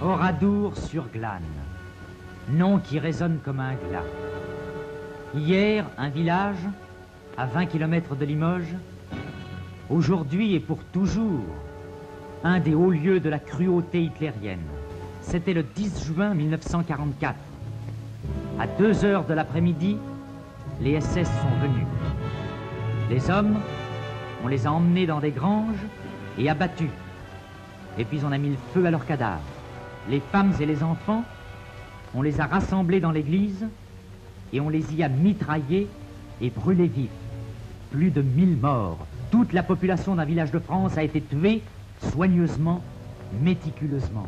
Oradour-sur-Glane, nom qui résonne comme un glas. Hier, un village, à 20 km de Limoges. Aujourd'hui et pour toujours, un des hauts lieux de la cruauté hitlérienne. C'était le 10 juin 1944. À 2 h de l'après-midi, les SS sont venus. Les hommes, on les a emmenés dans des granges et abattus. Et puis on a mis le feu à leurs cadavres. Les femmes et les enfants, on les a rassemblés dans l'église et on les y a mitraillés et brûlés vifs. Plus de 1000 morts. Toute la population d'un village de France a été tuée soigneusement, méticuleusement.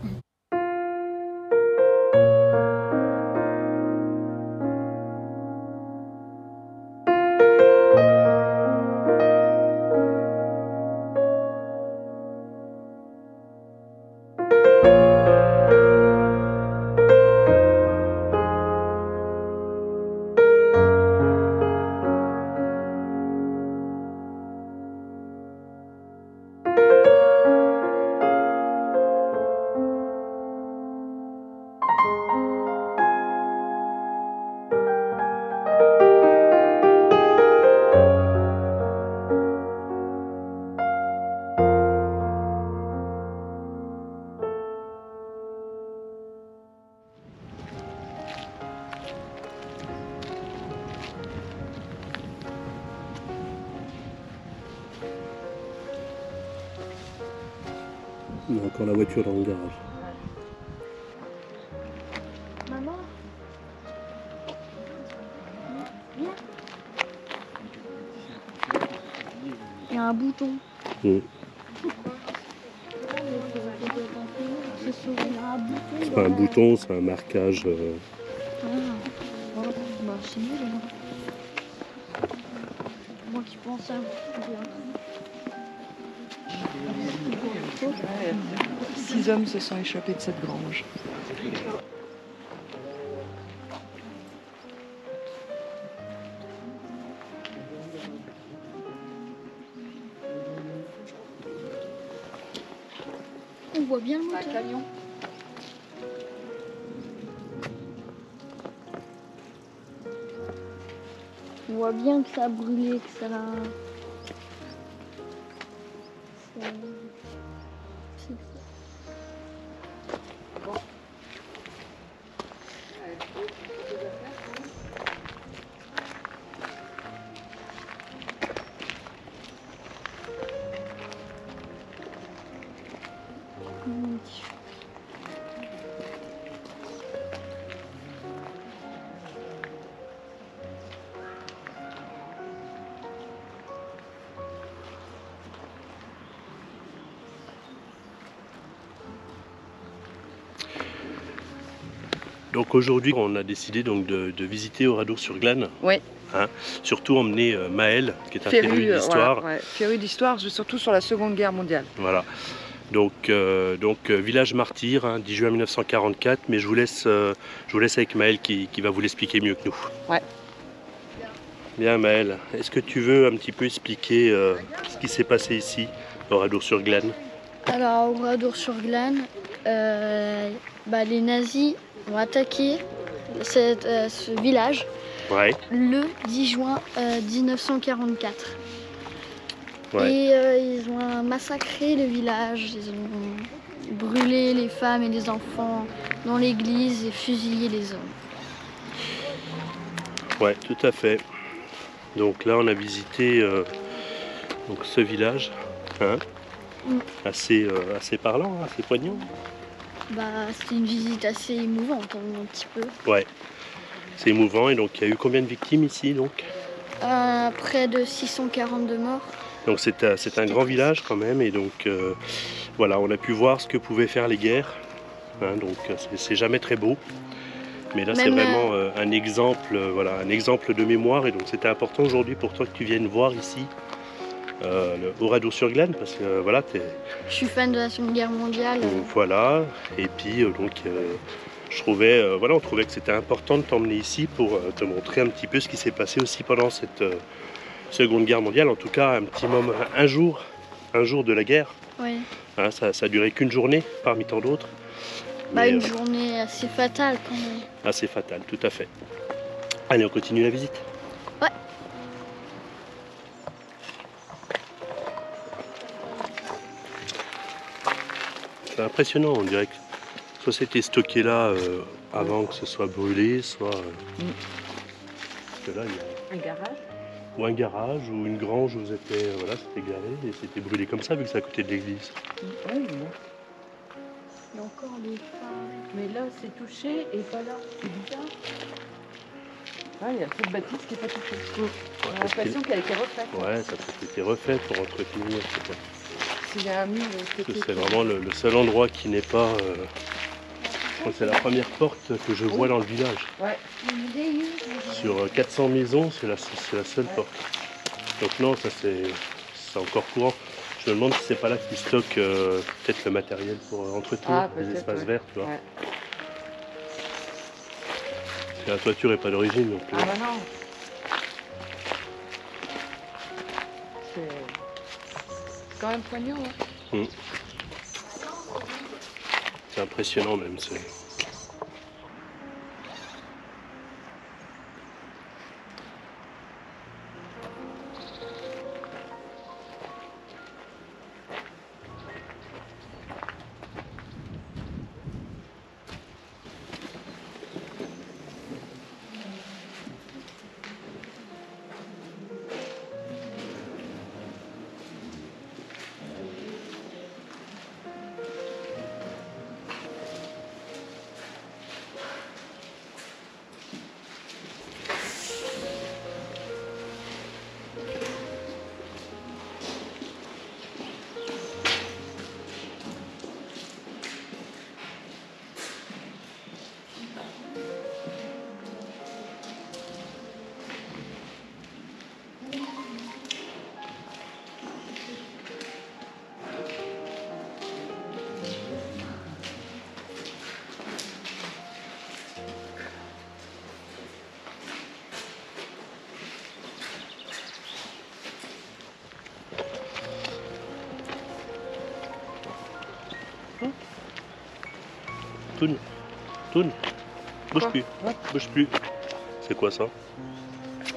Il y a encore la voiture dans le garage. Maman, viens. Il y a un bouton. C'est pas un bouton, c'est un marquage. C'est nul, hein. Moi qui pense à vous. 6 hommes se sont échappés de cette grange. On voit bien le moteur. Camion. On voit bien que ça a brûlé, que ça a... Donc aujourd'hui, on a décidé donc de visiter Oradour-sur-Glane. Oui. Hein, surtout emmener Maël, qui est un féru d'histoire. Voilà, ouais. Féru d'histoire, surtout sur la Seconde Guerre mondiale. Voilà. Donc village martyr, hein, 10 juin 1944, mais je vous laisse avec Maël qui va vous l'expliquer mieux que nous. Ouais. Bien Maël, est-ce que tu veux un petit peu expliquer ce qui s'est passé ici, Oradour-sur-Glane? Alors, Oradour-sur-Glane, les nazis ont attaqué ce village le 10 juin 1944. Ouais. Et ils ont massacré le village, ils ont brûlé les femmes et les enfants dans l'église et fusillé les hommes. Ouais, tout à fait. Donc là, on a visité donc ce village, hein, assez parlant, hein, assez poignant. C'était une visite assez émouvante, un petit peu. Ouais, c'est émouvant. Et donc, il y a eu combien de victimes ici donc? Près de 642 morts. Donc c'est un grand village quand même, et donc voilà, on a pu voir ce que pouvaient faire les guerres, hein, donc c'est jamais très beau, mais là c'est vraiment un exemple, voilà, un exemple de mémoire, et donc c'était important aujourd'hui pour toi que tu viennes voir ici le Oradour-sur-Glane, parce que voilà, je suis fan de la Seconde Guerre mondiale. Voilà, et puis je trouvais, voilà, on trouvait que c'était important de t'emmener ici pour te montrer un petit peu ce qui s'est passé aussi pendant cette Seconde Guerre mondiale, en tout cas un petit moment, un jour de la guerre. Oui. Hein, ça a duré qu'une journée parmi tant d'autres. Bah, Mais, une journée assez fatale quand même. assez fatale, tout à fait. Allez, on continue la visite. Ouais. C'est impressionnant, on dirait que soit c'était stocké là avant que ce soit brûlé, soit... Parce que là, il y a... Un garage. Ou un garage, ou une grange où c'était voilà, c'était garé et c'était brûlé comme ça vu que c'est à côté de l'église. Oui, bon. Il y a encore les femmes. Mais là, c'est touché et pas là. C'est bizarre. Ouais, il y a cette bâtisse qui n'est pas touchée. On a l'impression qu'elle a été refaite. Ouais, ça a peut-être été refait pour entretenir. Peut-être. S'il y a un mur de Parce que côté. c'est vraiment le seul endroit qui n'est pas... je crois que c'est la première porte que je vois dans le village. Ouais. Sur 400 maisons, c'est la seule porte. Donc non, ça c'est encore courant. Je me demande si c'est pas là qu'ils stockent peut-être le matériel pour entretenir les peut-être, espaces ouais. verts, tu vois. Ouais. Parce que la toiture n'est pas d'origine non plus. Ah bah non. C'est quand même poignant. Hein. C'est impressionnant même. Tourne. Bouge Quoi plus. Ouais. Bouge plus. C'est quoi ça?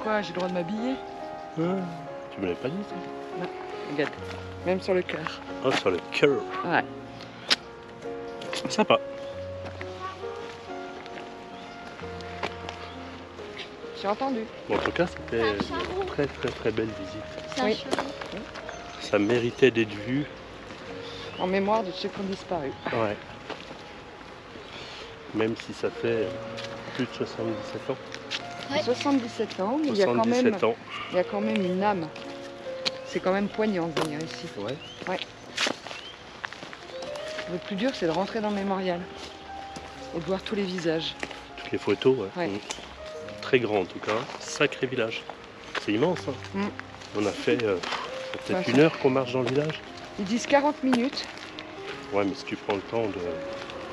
Quoi, j'ai le droit de m'habiller? Tu me l'avais pas dit ça? Regarde, même sur le cœur. Oh, sur le cœur. Ouais. Sympa. J'ai entendu. Bon, en tout cas, c'était une très belle visite. C'est un Oui. cheval. Ça méritait d'être vu. En mémoire de ceux qui ont disparu. Ouais. Même si ça fait plus de 77 ans. Ouais. 77 ans, mais il y a 77 ans. quand même une âme. C'est quand même poignant de venir ici. Ouais. Le plus dur, c'est de rentrer dans le mémorial et de voir tous les visages. Toutes les photos, ouais. Ouais. Très grand en tout cas. Sacré village. C'est immense. Hein. Mm. On a fait peut-être Ouais, une heure qu'on marche dans le village. Ils disent 40 minutes, Ouais, mais si tu prends le temps de...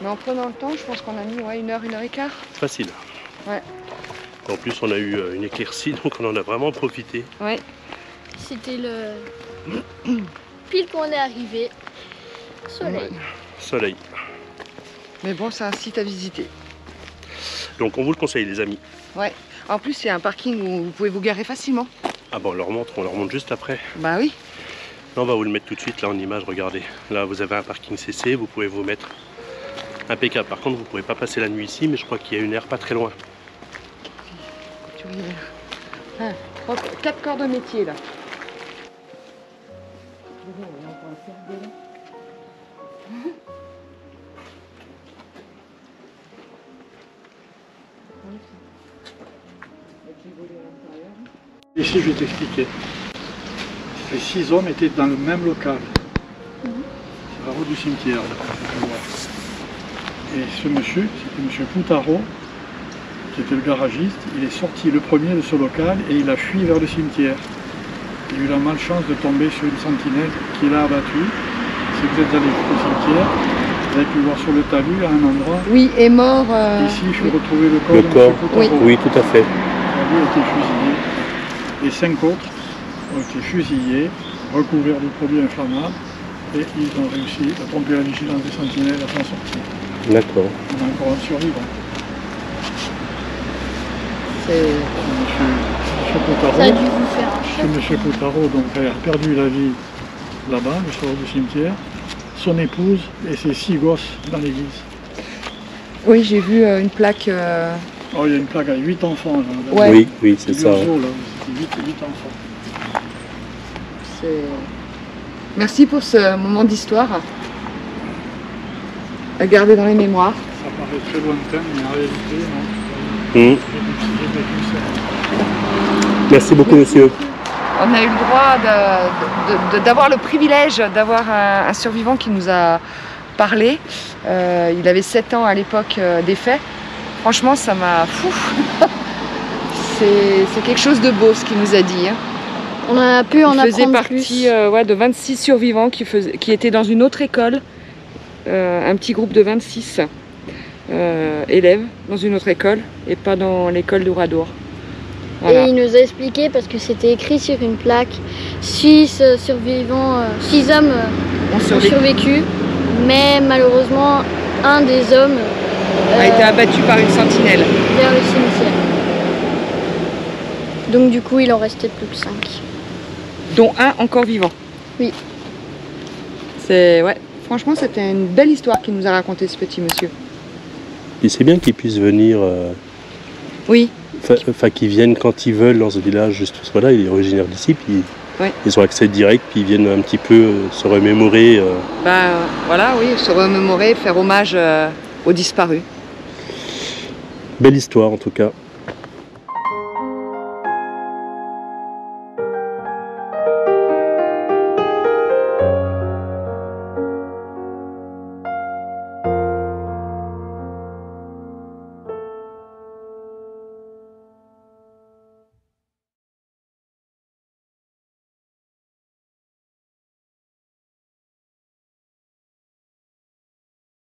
mais en prenant le temps, je pense qu'on a mis une heure et quart. Facile. Ouais. En plus, on a eu une éclaircie, donc on en a vraiment profité. Ouais. C'était le... Pile qu'on est arrivé. Soleil. Soleil. Mais bon, c'est un site à visiter. Donc on vous le conseille, les amis. Ouais. En plus, c'est un parking où vous pouvez vous garer facilement. Ah bon, on leur montre juste après. Bah oui. Là, on va vous le mettre tout de suite là en image, regardez. Là, vous avez un parking CC, vous pouvez vous mettre impeccable. Par contre, vous ne pourrez pas passer la nuit ici, mais je crois qu'il y a une aire pas très loin. Tu regardes. 4 corps de métier là. Ici, je vais t'expliquer. Les 6 hommes étaient dans le même local. C'est la route du cimetière. Là, et ce monsieur, c'était monsieur Poutaro, qui était le garagiste. Il est sorti le premier de ce local et il a fui vers le cimetière. Il a eu la malchance de tomber sur une sentinelle qui l'a abattu. Si vous êtes allé jusqu'au cimetière, vous avez pu voir sur le talus, à un endroit. Oui, est mort. Ici, je vais retrouver le corps de monsieur Poutaro. Oui, tout à fait. Lui a été fusillé. Les 5 autres ont été fusillés, recouverts de produits inflammables et ils ont réussi à tromper la vigilance des sentinelles à s'en sortir. D'accord. On a encore un survivant. C'est... Monsieur Potaro, Ça a dû vous faire un choc. Monsieur Potaro donc, a perdu la vie là-bas, le soir du cimetière, son épouse et ses 6 gosses dans l'église. Oui, j'ai vu une plaque. Oh, il y a une plaque avec 8 enfants. Là, Ouais. Oui, oui, c'est ça. Là, c'était 8 enfants. C'est... Merci pour ce moment d'histoire. À garder dans les mémoires. Ça paraît très lointain, mais en réalité, non. Mmh. J'ai vécu ça. Merci beaucoup, monsieur. On a eu le droit d'avoir le privilège d'avoir un survivant qui nous a parlé. Il avait 7 ans à l'époque des faits. Franchement, ça m'a... C'est quelque chose de beau ce qu'il nous a dit. Hein. On a pu en Il faisait apprendre partie plus. de 26 survivants qui étaient dans une autre école. Un petit groupe de 26 élèves dans une autre école et pas dans l'école d'Ouradour. Voilà. Et il nous a expliqué, parce que c'était écrit sur une plaque, 6 survivants, 6 hommes ont survécu, mais malheureusement, un des hommes a été abattu par une sentinelle. vers le cimetière. Donc du coup, il en restait plus que 5. Dont un encore vivant. Oui. Ouais. Franchement, c'était une belle histoire qu'il nous a raconté ce petit monsieur. Et c'est bien qu'ils puissent venir, Oui. enfin qu'ils viennent quand ils veulent dans ce village, juste voilà, il est originaire d'ici, puis Ouais. ils ont accès direct, puis ils viennent un petit peu se remémorer. Voilà, oui, se remémorer, faire hommage aux disparus. Belle histoire en tout cas.